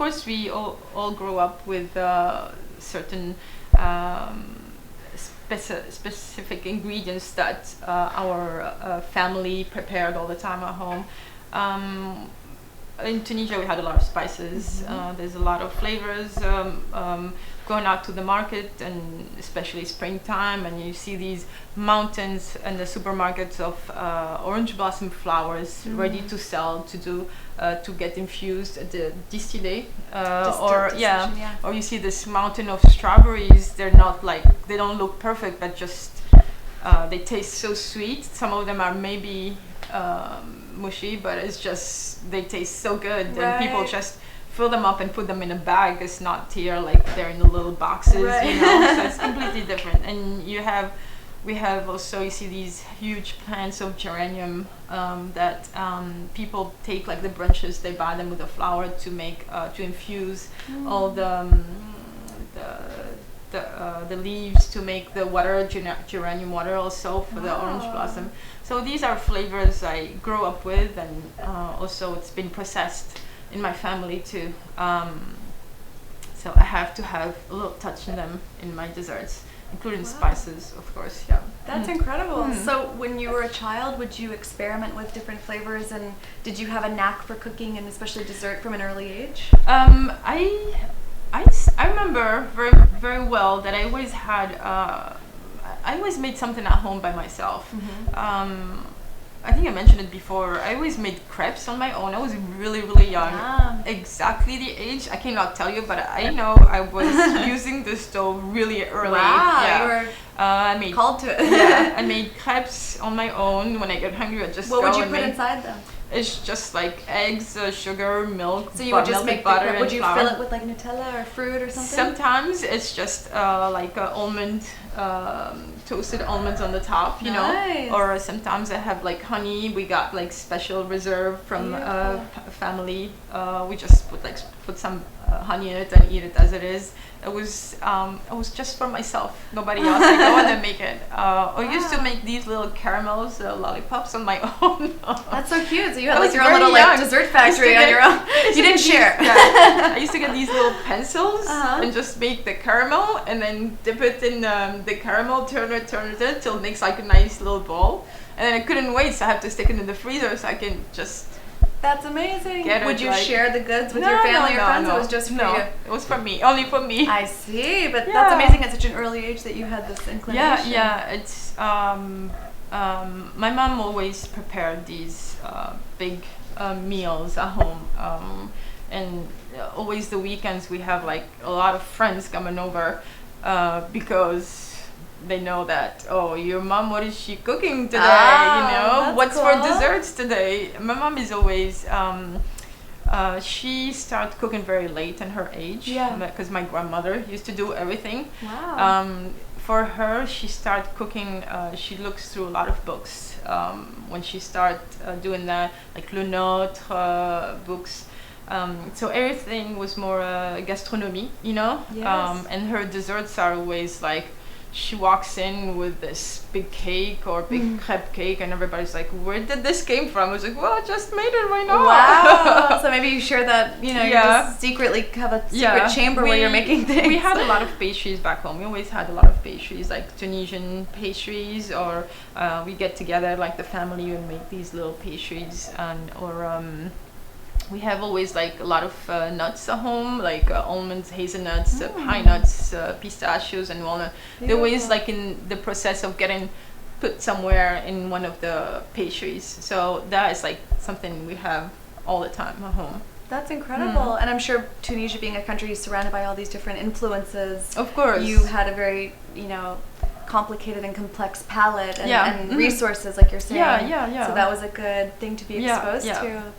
course, we all grew up with certain specific ingredients that our family prepared all the time at home. In Tunisia, we had a lot of spices. There's a lot of flavors. Going out to the market, and especially springtime, and you see these mountains and the supermarkets of orange blossom flowers ready to sell, to get infused at the distillate, or you see this mountain of strawberries. They're not like, they don't look perfect, but just they taste so sweet. Some of them are maybe mushy, but it's just, they taste so good, and people just fill them up and put them in a bag. It's not here like they're in the little boxes, you know. So it's completely different. And we have also, you see these huge plants of geranium that people take, like the branches, they buy them with the flower to make to infuse all the leaves to make the water, geranium water, also for the orange blossom. So these are flavors I grew up with, and also it's been processed in my family too. So I have to have a little touch in them in my desserts, including spices, of course. Yeah. That's incredible. So when you were a child, would you experiment with different flavors, and did you have a knack for cooking, and especially dessert, from an early age? I remember very well that I always had I always made something at home by myself. I think I mentioned it before. I always made crepes on my own. I was really young. Exactly the age I cannot tell you, but I know I was using the stove really early. Wow, you were I made called to it. I made crepes on my own. When I get hungry, I just What would you put inside them? It's just like eggs, sugar, milk. So you would just make butter and would you flour. Fill it with like Nutella or fruit or something? Sometimes it's just like almond, toasted almonds on the top, you know. Or sometimes I have like honey. We got like special reserve from family. We just put some honey in it and eat it as it is. It was just for myself, nobody else. Like, I want to make it. I used to make these little caramels, lollipops on my own. That's so cute. So you had like your own little like dessert factory on your own. You didn't share. I used to get these little pencils and just make the caramel, and then dip it in the caramel, turn it till it makes like a nice little ball. And then I couldn't wait, so I have to stick it in the freezer so I can just. That's amazing. Would you share the goods with your family or friends? It was just for you? It was for me, only for me. I see, but that's amazing at such an early age that you had this inclination. Yeah. It's my mom always prepared these big meals at home, and always the weekends we have like a lot of friends coming over because they know that, oh, your mom, what is she cooking today? What's cool. for desserts today? My mom is always she started cooking very late in her age, because my grandmother used to do everything. For her, she started cooking, she looks through a lot of books when she started doing that, like Le Nôtre books. So everything was more gastronomie, you know. And her desserts are always like, she walks in with this big cake or big crepe cake, and everybody's like, where did this came from? I was like, well, I just made it, why not? Wow. So maybe you share that, you just secretly have a secret chamber where you're making things. We had a lot of pastries back home. We always had a lot of pastries, like Tunisian pastries, or we get together like the family and make these little pastries, we have always like a lot of nuts at home, like almonds, hazelnuts, pine nuts, pistachios, and walnut. They're always like in the process of getting put somewhere in one of the pastries. So that is like something we have all the time at home. That's incredible. And I'm sure Tunisia, being a country surrounded by all these different influences, of course, you had a very, complicated and complex palette and resources, like you're saying. So that was a good thing to be exposed to.